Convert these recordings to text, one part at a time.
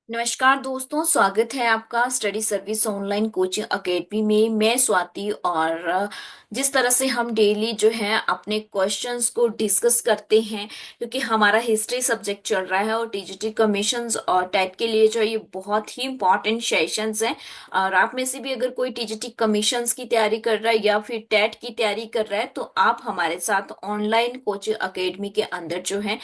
नमस्कार दोस्तों, स्वागत है आपका study service online coaching academy में। मैं स्वाति। और जिस तरह से हम डेली जो है अपने क्वेश्चंस को डिस्कस करते हैं, क्योंकि हमारा हिस्ट्री सब्जेक्ट चल रहा है और टीजीटी कमीशंस और टेट के लिए जो है ये बहुत ही इंपॉर्टेंट सेशंस हैं। और आप में से भी अगर कोई टीजीटी कमीशंस की तैयारी कर रहा है या फिर टेट की तैयारी कर रहा है, तो आप हमारे साथ ऑनलाइन कोचिंग एकेडमी के अंदर जो है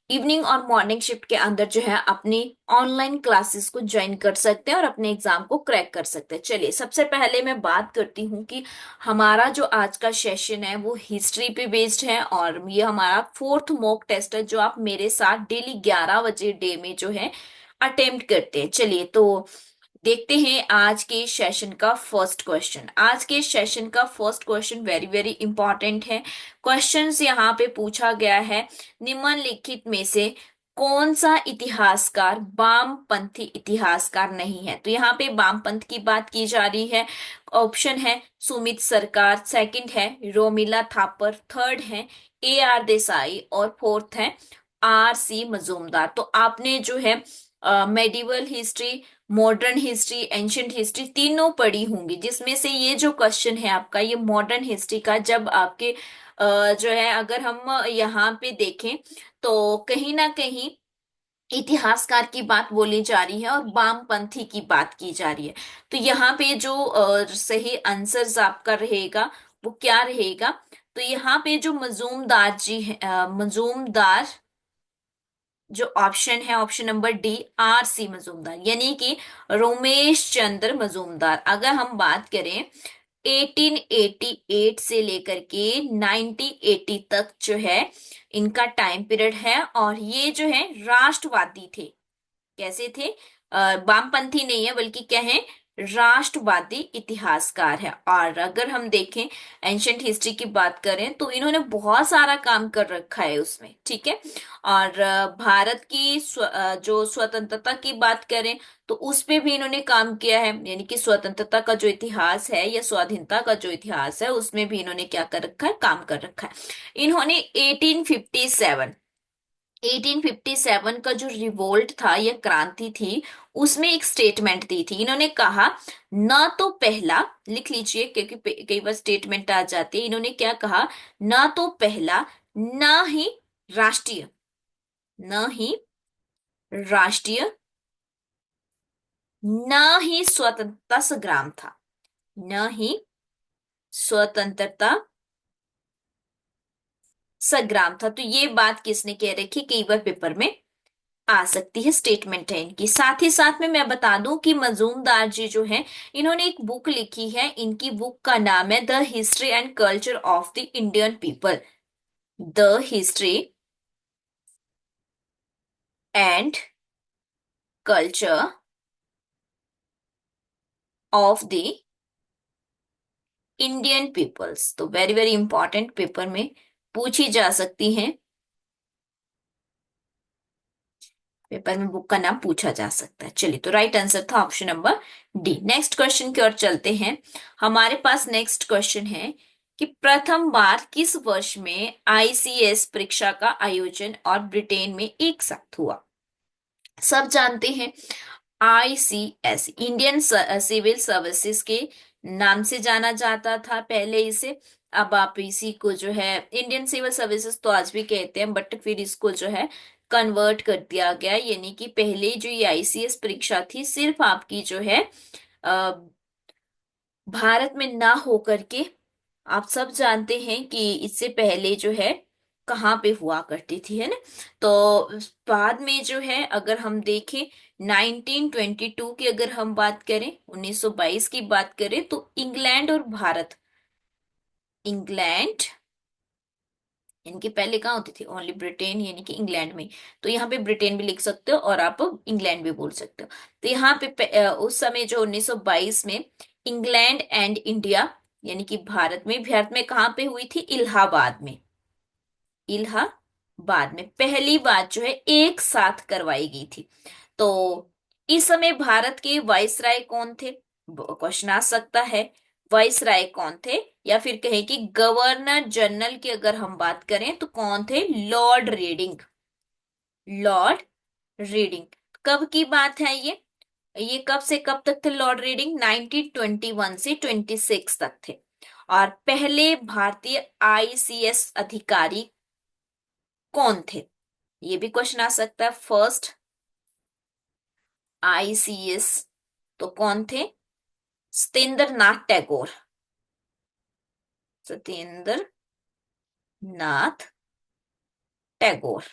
इवनिंग और मॉर्निंग शिफ्ट के अंदर जो है अपनी ऑनलाइन क्लासेस को ज्वाइन कर सकते हैं और अपने एग्जाम को क्रैक कर सकते हैं। चलिए, सबसे पहले मैं बात करती हूँ कि हमारा जो आज का सेशन है वो हिस्ट्री पे बेस्ड है और ये हमारा फोर्थ मॉक टेस्ट है जो आप मेरे साथ डेली 11 बजे डे में जो है अटेम्प्ट करते हैं। चलिए, तो देखते हैं आज के सेशन का फर्स्ट क्वेश्चन। आज के सेशन का first question very very important है। क्वेश्चंस यहाँ पे पूछा गया है, निम्नलिखित में से कौन सा इतिहासकार वामपंथी इतिहासकार नहीं है। तो यहाँ पे वामपंथ की बात की जा रही है। ऑप्शन है सुमित सरकार, सेकंड है रोमिला थापर, थर्ड है AR देसाई और फोर्थ है RC मजूमदार। तो आपने जो है medieval history, modern history, ancient history तीनों पढ़ी होंगी, जिसमें से ये जो क्वेश्चन है आपका ये मॉडर्न हिस्ट्री का, जब आपके जो है अगर हम यहाँ पे देखें तो कहीं ना कहीं इतिहासकार की बात बोली जा रही है और वामपंथी की बात की जा रही है। तो यहाँ पे जो सही आंसर आपका रहेगा वो क्या रहेगा। तो यहाँ पे जो मजूमदार जी है, मजूमदार जो ऑप्शन है, option number D RC Majumdar, यानी कि रोमेश चंद्र मजूमदार। अगर हम बात करें 1888 से लेकर के 1980 तक जो है इनका टाइम पीरियड है और ये जो है राष्ट्रवादी थे। कैसे थे? वामपंथी नहीं है बल्कि क्या है, राष्ट्रवादी इतिहासकार है। और अगर हम देखें एंशंट हिस्ट्री की बात करें तो इन्होंने बहुत सारा काम कर रखा है उसमें, ठीक है। और भारत की जो स्वतंत्रता की बात करें तो उस पे भी इन्होंने काम किया है, यानी कि स्वतंत्रता का जो इतिहास है या स्वाधीनता का जो इतिहास है उसमें भी इन्होंने क्या कर रखा है, काम कर रखा है। इन्होंने 1857 का जो रिवोल्ट था या क्रांति थी उसमें एक स्टेटमेंट दी थी। इन्होंने कहा, ना तो पहला, लिख लीजिए क्योंकि कई बार स्टेटमेंट आ जाती है। इन्होंने क्या कहा, ना तो पहला, ना ही राष्ट्रीय, ना ही राष्ट्रीय, ना ही स्वतंत्रता संग्राम था, न ही स्वतंत्रता संग्राम था। तो ये बात किसने कह रखी, कई बार पेपर में आ सकती है, स्टेटमेंट है इनकी। साथ ही साथ में मैं बता दूं कि मजूमदार जी जो हैं इन्होंने एक बुक लिखी है। इनकी बुक का नाम है the history and culture of the Indian people. The history and culture of the Indian peoples. तो वेरी वेरी इंपॉर्टेंट, पेपर में पूछी जा सकती है, पेपर में बुक का नाम पूछा जा सकता है। चलिए, तो राइट आंसर था option number D. Next question की ओर चलते हैं। हमारे पास नेक्स्ट क्वेश्चन है कि प्रथम बार किस वर्ष में ICS परीक्षा का आयोजन और ब्रिटेन में एक साथ हुआ। सब जानते हैं ICS इंडियन सिविल सर्विसेज के नाम से जाना जाता था पहले इसे। अब आप इसी को जो है इंडियन सिविल सर्विसेज तो आज भी कहते हैं, बट फिर इसको जो है कन्वर्ट कर दिया गया, यानी कि पहले जो ये ICS परीक्षा थी सिर्फ आपकी जो है अ, भारत में ना हो करके, आप सब जानते हैं कि इससे पहले जो है कहाँ पे हुआ करती थी, है ना। तो बाद में जो है अगर हम देखें 1922 की, अगर हम बात करें 1922 की बात करें, तो इंग्लैंड और भारत, इंग्लैंड यानी कि पहले कहाँ होती थी ओनली ब्रिटेन, यानी कि इंग्लैंड में। तो यहाँ पे ब्रिटेन भी लिख सकते हो और आप इंग्लैंड भी बोल सकते हो। तो यहाँ पे उस समय जो 1922 में इंग्लैंड एंड इंडिया, यानी कि भारत में कहाँ पे हुई थी, इलाहाबाद में। इलाहाबाद में पहली बार जो है एक साथ करवाई गई थी। तो इस समय भारत के वाइसराय कौन थे, क्वेश्चन आ सकता है। वाइसराय कौन थे, या फिर कहें कि गवर्नर जनरल की अगर हम बात करें तो कौन थे, लॉर्ड रीडिंग। Lord reading. कब की बात है ये कब से कब तक थे लॉर्ड रीडिंग? 1921 से 26 तक थे। और पहले भारतीय आईसीएस अधिकारी कौन थे? ये भी क्वेश्चन आ सकता है। फर्स्ट आईसीएस तो कौन थे? सत्येंद्र नाथ टैगोर। सत्येंद्र नाथ टैगोर।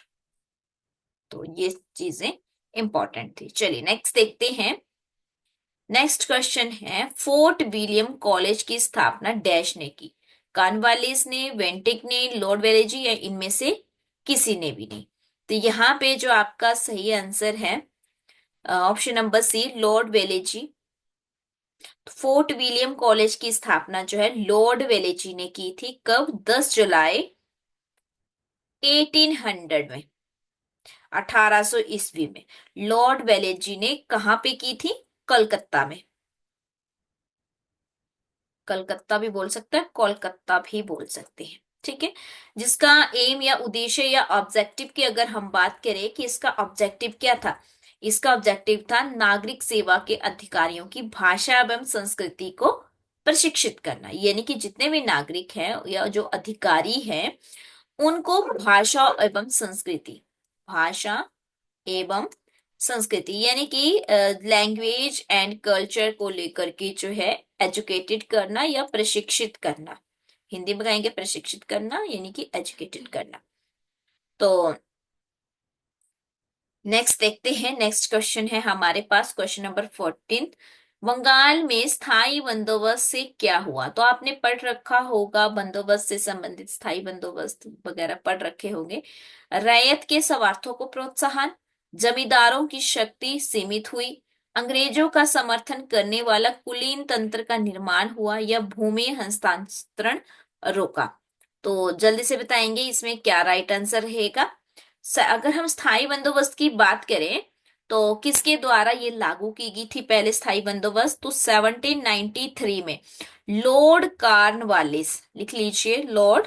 तो ये चीजें इंपॉर्टेंट थी। चलिए नेक्स्ट देखते हैं। नेक्स्ट क्वेश्चन है, फोर्ट विलियम कॉलेज की स्थापना डैश ने की? कॉर्नवालिस ने, वेंटिक ने, लॉर्ड वेलेजी, या इनमें से किसी ने भी नहीं? तो यहाँ पे जो आपका सही आंसर है option number C, Lord Wellesley. Fort William College की स्थापना जो है लॉर्ड वेलेजी ने की थी। कब? 10 जुलाई 1800 में, 1800 ईस्वी में। लॉर्ड वेलेजी ने कहाँ पे की थी? कलकत्ता में। कलकत्ता भी बोल सकते हैं, कोलकाता भी बोल सकते हैं, ठीक है। जिसका एम या उद्देश्य या ऑब्जेक्टिव की अगर हम बात करें कि इसका ऑब्जेक्टिव क्या था, इसका ऑब्जेक्टिव था नागरिक सेवा के अधिकारियों की भाषा एवं संस्कृति को प्रशिक्षित करना। यानी कि जितने भी नागरिक हैं या जो अधिकारी हैं उनको भाषा एवं संस्कृति, भाषा एवं संस्कृति यानी कि लैंग्वेज एंड कल्चर को लेकर के जो है एजुकेटेड करना या प्रशिक्षित करना। हिंदी में कहेंगे प्रशिक्षित करना यानी कि एजुकेटेड करना। तो नेक्स्ट देखते हैं। नेक्स्ट क्वेश्चन है हमारे पास क्वेश्चन नंबर 14। बंगाल में स्थायी बंदोबस्त से क्या हुआ? तो आपने पढ़ रखा होगा, बंदोबस्त से संबंधित स्थायी बंदोबस्त वगैरह पढ़ रखे होंगे। रैयत के स्वार्थों को प्रोत्साहन, जमींदारों की शक्ति सीमित हुई, अंग्रेजों का समर्थन करने वाला कुलीन तंत्र का निर्माण हुआ, या भूमि हस्तांतरण रोका? तो जल्दी से बताएंगे इसमें क्या राइट आंसर रहेगा। अगर हम स्थायी बंदोबस्त की बात करें तो किसके द्वारा ये लागू की गई थी पहले स्थायी बंदोबस्त? तो 1793 में लॉर्ड कॉर्नवालिस, लिख लीजिए, लॉर्ड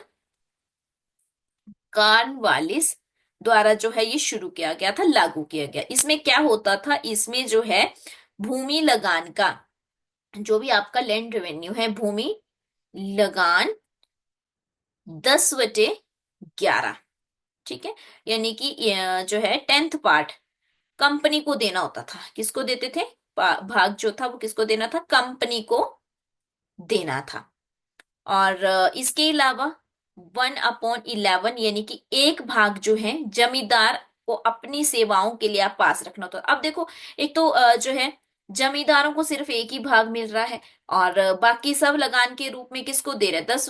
कॉर्नवालिस द्वारा जो है ये शुरू किया गया था, लागू किया गया। इसमें क्या होता था, इसमें जो है भूमि लगान का, जो भी आपका लैंड रेवेन्यू है, भूमि लगान 10/11, ठीक है, यानी कि जो है 10th पार्ट कंपनी को देना होता था। किसको देते थे? भाग जो था वो किसको देना था? कंपनी को देना था। और इसके अलावा 1/11 यानी कि एक भाग जो है जमींदार को अपनी सेवाओं के लिए आप पास रखना होता। अब देखो, एक तो जो है जमींदारों को सिर्फ एक ही भाग मिल रहा है, और बाकी सब लगान के रूप में किसको दे रहे हैं? 10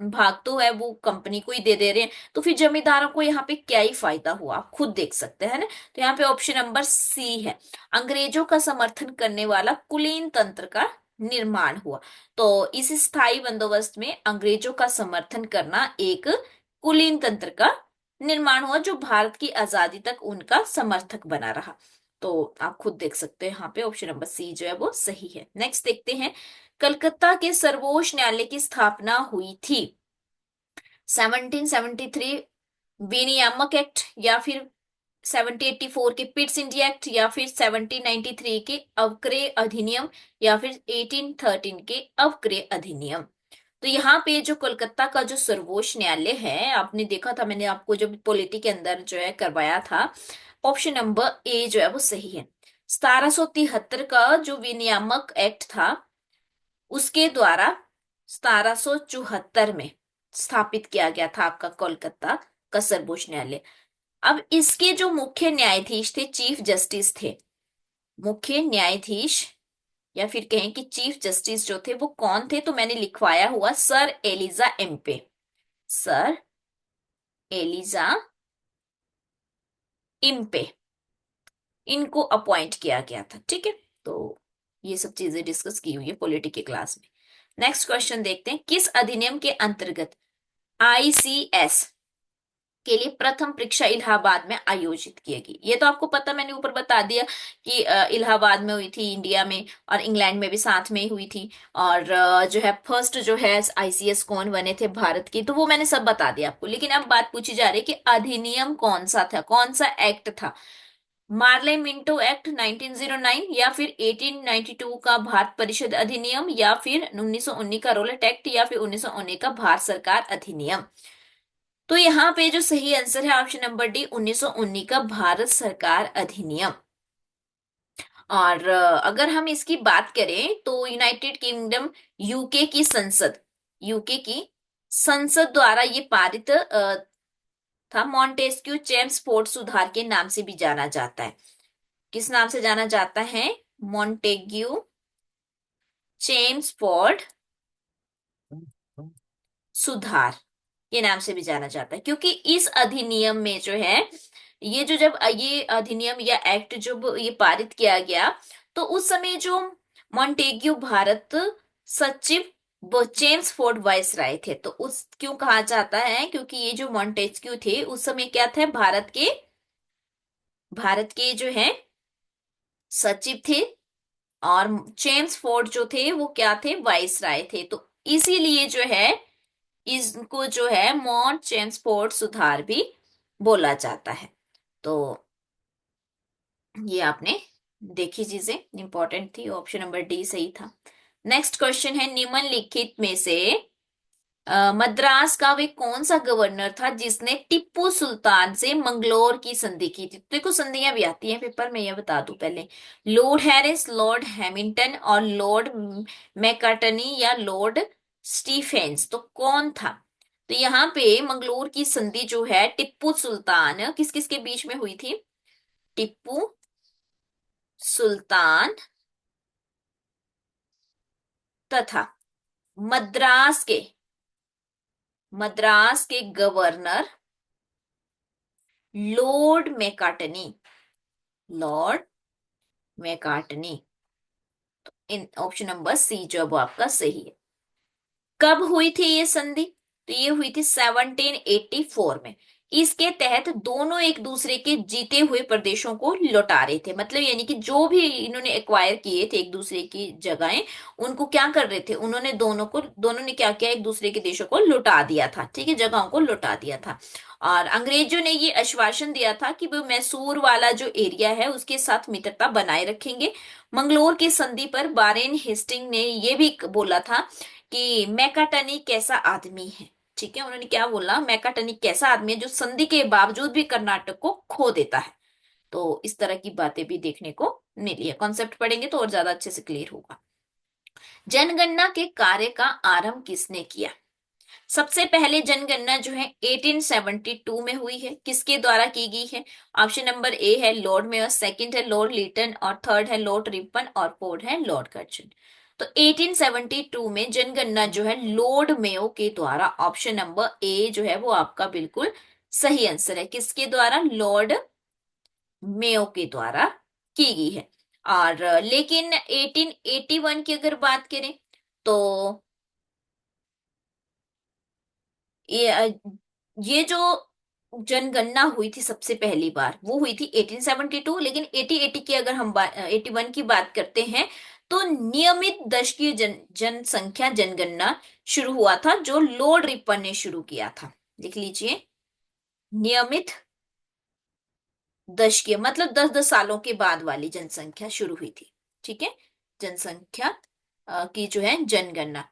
भाग तो है वो कंपनी को ही दे रहे हैं। तो फिर जमींदारों को यहाँ पे क्या ही फायदा हुआ, आप खुद देख सकते हैं ना। तो यहाँ पे ऑप्शन नंबर सी है, अंग्रेजों का समर्थन करने वाला कुलीन तंत्र का निर्माण हुआ। तो इस स्थायी बंदोबस्त में अंग्रेजों का समर्थन करना, एक कुलीन तंत्र का निर्माण हुआ जो भारत की आजादी तक उनका समर्थक बना रहा। तो आप खुद देख सकते हैं यहाँ पे ऑप्शन नंबर सी जो है वो सही है। नेक्स्ट देखते हैं, कलकत्ता के सर्वोच्च न्यायालय की स्थापना हुई थी 1773 विनियामक एक्ट, या फिर 1784 के पिट्स इंडिया एक्ट, या फिर 1793 के अवक्रय अधिनियम, या फिर 1813 के अवक्रय अधिनियम? तो यहाँ पे जो कोलकाता का जो सर्वोच्च न्यायालय है, आपने देखा था, मैंने आपको जो पॉलिटी के अंदर जो है करवाया था, ऑप्शन नंबर ए जो है वो सही है। 1773 का जो विनियामक एक्ट था उसके द्वारा 1774 में स्थापित किया गया था आपका कोलकाता का सर्वोच्च न्यायालय। अब इसके जो मुख्य न्यायाधीश थे, चीफ जस्टिस थे, मुख्य न्यायाधीश या फिर कहें कि चीफ जस्टिस जो थे वो कौन थे? तो मैंने लिखवाया हुआ sir Elijah Impey, sir Elijah Impey, इनको अपॉइंट किया गया था, ठीक है। तो ये सब चीजें डिस्कस की हुई है पॉलिटी के क्लास में। नेक्स्ट क्वेश्चन देखते हैं, किस अधिनियम के अंतर्गत आईसीएस के लिए प्रथम परीक्षा इलाहाबाद में आयोजित की गई? ये तो आपको पता, मैंने ऊपर बता दिया कि इलाहाबाद में हुई थी, इंडिया में, और इंग्लैंड में भी साथ में ही हुई थी। और जो है फर्स्ट जो है आईसीएस कौन बने थे भारत की, तो वो मैंने सब बता दिया आपको। लेकिन अब बात पूछी जा रही है कि अधिनियम कौन सा था, कौन सा एक्ट था? मार्ले मिंटो एक्ट 1909, या फिर 1892 का भारत परिषद अधिनियम, या फिर 1919 का रोलेट एक्ट, या फिर 1919 का भारत सरकार अधिनियम। तो यहाँ पे जो सही आंसर है ऑप्शन नंबर डी, 1919 का भारत सरकार अधिनियम। और अगर हम इसकी बात करें तो यूनाइटेड किंगडम, यूके की संसद, यूके की संसद द्वारा ये पारित था। मॉन्टेस्क्यू चेम्सफोर्ड सुधार के नाम से भी जाना जाता है। किस नाम से जाना जाता है? मॉन्टेग्यू चेम्सफोर्ड सुधार के नाम से भी जाना जाता है, क्योंकि इस अधिनियम में जो है, ये जो जब ये अधिनियम या एक्ट जब ये पारित किया गया, तो उस समय जो मॉन्टेग्यू भारत सचिव वो चेम्सफोर्ड वायसराय थे। तो उस क्यों कहा जाता है? क्योंकि ये जो मॉन्टेस्क्यू थे उस समय क्या थे? भारत के जो है सचिव थे। और चेम्सफोर्ड जो थे वो क्या थे? वायसराय थे। तो इसीलिए जो है इसको जो है मॉन्ट चेम्सफोर्ड सुधार भी बोला जाता है। तो ये आपने देखी चीजें इंपॉर्टेंट थी, ऑप्शन नंबर डी सही था। नेक्स्ट क्वेश्चन है, निम्नलिखित में से मद्रास का वे कौन सा गवर्नर था जिसने टिप्पू सुल्तान से मंगलोर की संधि की थी? देखो संधियां भी आती हैं पेपर में, ये बता दूं पहले। लॉर्ड हैरिस, लॉर्ड हैमिल्टन, और लॉर्ड मैकार्टनी, या लॉर्ड स्टीफेंस। तो कौन था? तो यहाँ पे मंगलोर की संधि जो है टिप्पू सुल्तान किस किस के बीच में हुई थी? टिप्पू सुल्तान तथा मद्रास के governor Lord Macartney, Lord Macartney. In option number C जो अब आपका सही है। कब हुई थी ये संधि? तो ये हुई थी 1784 में। इसके तहत दोनों एक दूसरे के जीते हुए प्रदेशों को लौटा रहे थे। मतलब यानी कि जो भी इन्होंने एक्वायर किए थे एक दूसरे की जगहें, उनको क्या कर रहे थे? उन्होंने दोनों ने क्या किया? एक दूसरे के देशों को लौटा दिया था। ठीक है, जगहों को लौटा दिया था। और अंग्रेजों ने ये आश्वासन दिया था कि वो मैसूर वाला जो एरिया है उसके साथ मित्रता बनाए रखेंगे। मंगलोर की संधि पर वारेन हेस्टिंग ने ये भी बोला था कि मैकाटनी कैसा आदमी है। ठीक है, उन्होंने क्या बोला? मैकाटनी कैसा आदमी है जो संधि के बावजूद भी कर्नाटक को खो देता है। तो इस तरह की बातें भी देखने को मिली है। कॉन्सेप्ट पढ़ेंगे तो और ज्यादा अच्छे से क्लियर होगा। जनगणना के कार्य का आरंभ किसने किया? सबसे पहले जनगणना जो है 1872 में हुई है। किसके द्वारा की गई है? ऑप्शन नंबर ए है लॉर्ड मेयर, सेकंड है लॉर्ड लिटन, और थर्ड है लॉर्ड रिपन, और फोर्थ है लॉर्ड कर्जन। तो 1872 में जनगणना जो है लॉर्ड मेयो के द्वारा, ऑप्शन नंबर ए जो है वो आपका बिल्कुल सही आंसर है। किसके द्वारा? लॉर्ड मेयो के द्वारा की गई है। और लेकिन 1881 की अगर बात करें तो ये ये जो जनगणना हुई थी सबसे पहली बार वो हुई थी 1872। लेकिन 1880 की अगर हम 81 की बात करते हैं तो नियमित दशकीय जनसंख्या जनगणना शुरू हुआ था, जो लॉर्ड रिपन ने शुरू किया था। लिख लीजिए, नियमित दशकीय मतलब 10-10 सालों के बाद वाली जनसंख्या शुरू हुई थी। ठीक है, जनसंख्या की जो है जनगणना,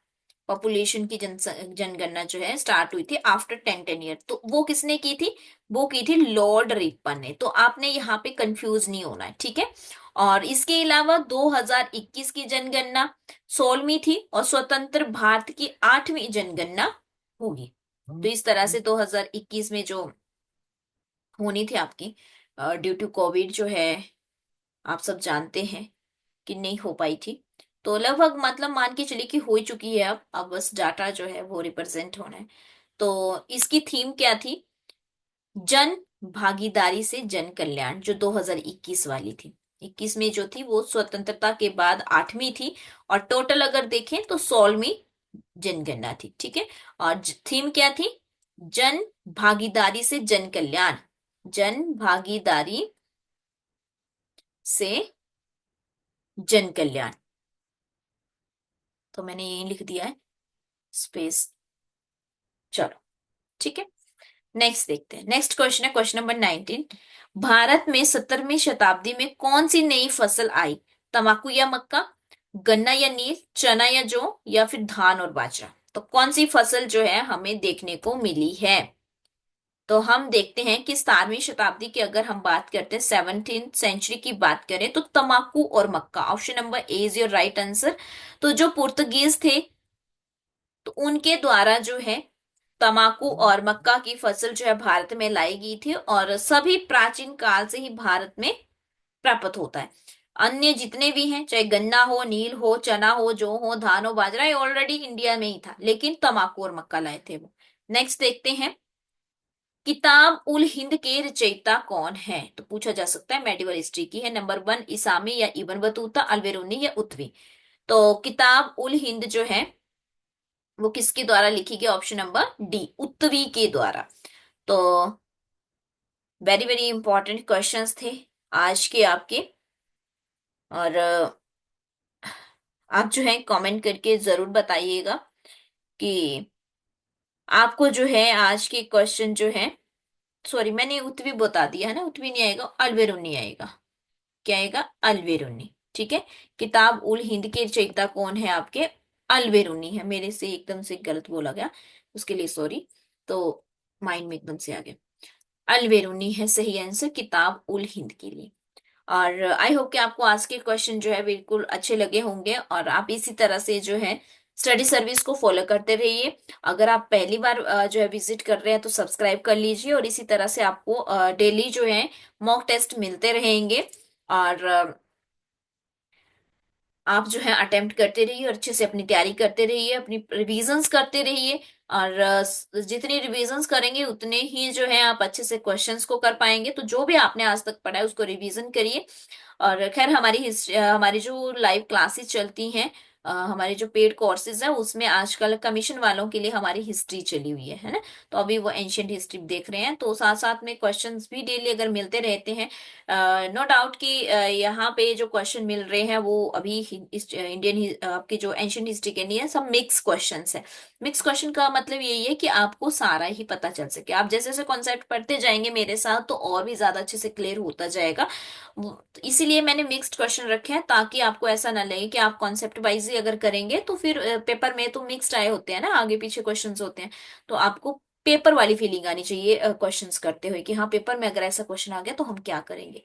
पॉपुलेशन की जनगणना जो है स्टार्ट हुई थी आफ्टर 10-10 ईयर। तो वो किसने की थी? वो की थी लॉर्ड रिपन ने। तो आपने यहाँ पे कंफ्यूज नहीं होना है। ठीक है, और इसके अलावा 2021 की जनगणना 16वीं थी, और स्वतंत्र भारत की 8वीं जनगणना होगी। तो इस तरह से 2021 में जो होनी थी आपकी, ड्यू टू कोविड जो है, आप सब जानते हैं कि नहीं हो पाई थी। तो लगभग मतलब मान के चलिए कि हो ही चुकी है। अब बस डाटा जो है वो रिप्रेजेंट होना है। तो इसकी थीम क्या थी? जन भागीदारी से जन कल्याण, जो 2021 वाली थी। 21 में जो थी वो स्वतंत्रता के बाद 8वीं थी, और टोटल अगर देखें तो 16वीं जनगणना थी। ठीक है, और थीम क्या थी? जन भागीदारी से जन कल्याण, जन भागीदारी से जन कल्याण। तो मैंने यही लिख दिया है स्पेस। चलो, ठीक है। नेक्स्ट देखते हैं। नेक्स्ट क्वेश्चन है क्वेश्चन नंबर 19। भारत में 17वीं शताब्दी में कौन सी नई फसल आई? तंबाकू या मक्का, गन्ना या नील, चना या जौ, या फिर धान और बाजरा। तो कौन सी फसल जो है हमें देखने को मिली है? तो हम देखते हैं कि 17वीं शताब्दी की अगर हम बात करते हैं, 17th सेंचुरी की बात करें, तो तंबाकू और मक्का, option number A is your right answer. तो जो पुर्तगीज थे, तो उनके द्वारा जो है तंबाकू और मक्का की फसल जो है भारत में लाई गई थी, और सभी प्राचीन काल से ही भारत में प्राप्त होता है। अन्य जितने भी हैं, चाहे गन्ना हो, नील हो, चना हो, जौ हो, धान हो, बाजरा, ये ऑलरेडी इंडिया में ही था, लेकिन तंबाकू और मक्का लाए थे वो। नेक्स्ट देखते हैं, किताब उल हिंद के रचयिता कौन है? तो पूछा जा सकता है, मेडिवल हिस्ट्री की है। नंबर वन, इसामी या इब्न बतूता, अल्बेरुनी या उत्वी। तो किताब उल हिंद जो है वो किसके द्वारा लिखी गई? ऑप्शन नंबर डी, उत्वी के द्वारा। तो वेरी वेरी इंपॉर्टेंट क्वेश्चंस थे आज के आपके। और आप जो है कमेंट करके जरूर बताइएगा कि आपको जो है आज के क्वेश्चन जो है, सॉरी मैंने उत्वी बता दिया है ना, उत्वी नहीं आएगा, अल्बेरुनी आएगा। क्या आएगा? अल्बेरुनी। ठीक है। किताब उल हिंद के रचयिता कौन है आपके? अल्बेरुनी है। मेरे से एकदम से गलत बोला गया, उसके लिए सॉरी। तो माइंड में एकदम से आ गया। अल्बेरुनी है सही आंसर किताब उल हिंद के लिए। और आई होप कि आपको आज के क्वेश्चन जो है बिल्कुल अच्छे लगे होंगे, और आप इसी तरह से जो है स्टडी सर्विस को फॉलो करते रहिए। अगर आप पहली बार जो है विजिट कर रहे हैं तो सब्सक्राइब कर लीजिए, और इसी तरह से आपको डेली जो है मॉक टेस्ट मिलते रहेंगे। और आप जो है अटेम्प्ट करते रहिए, और अच्छे से अपनी तैयारी करते रहिए, अपनी रिवीजन्स करते रहिए। और जितनी रिवीजन्स करेंगे उतने ही जो है आप अच्छे से क्वेश्चंस को कर पाएंगे। तो जो भी आपने आज तक पढ़ा है उसको रिवीजन करिए। और खैर हमारी जो लाइव क्लासेस चलती हैं, हमारे जो पेड कोर्सेज है, उसमें आजकल कमीशन वालों के लिए हमारी हिस्ट्री चली हुई है ना। तो अभी वो एंशियंट हिस्ट्री देख रहे हैं, तो साथ साथ में क्वेश्चंस भी डेली अगर मिलते रहते हैं। नो डाउट कि यहाँ पे जो क्वेश्चन मिल रहे हैं वो अभी इंडियन आपकी जो एंशियंट हिस्ट्री के नहीं है, सब मिक्स क्वेश्चंस है। मिक्स क्वेश्चन का मतलब यही है कि आपको सारा ही पता चल सके। आप जैसे जैसे कॉन्सेप्ट पढ़ते जाएंगे मेरे साथ, तो और भी ज्यादा अच्छे से क्लियर होता जाएगा। तो इसीलिए मैंने मिक्स्ड क्वेश्चन रखे हैं, ताकि आपको ऐसा ना लगे कि आप कॉन्सेप्ट वाइज ही अगर करेंगे तो फिर पेपर में तो मिक्स्ड आए होते हैं ना, आगे पीछे क्वेश्चंस होते हैं। तो आपको पेपर वाली फीलिंग आनी चाहिए क्वेश्चंस करते हुए, कि हाँ पेपर में अगर ऐसा क्वेश्चन आ गया तो हम क्या करेंगे।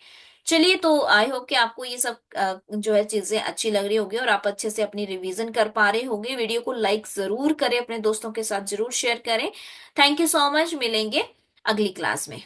चलिए, तो आई होप कि आपको ये सब जो है चीजें अच्छी लग रही होगी, और आप अच्छे से अपनी रिवीजन कर पा रहे होंगे। वीडियो को लाइक जरूर करें, अपने दोस्तों के साथ जरूर शेयर करें। थैंक यू सो मच, मिलेंगे अगली क्लास में।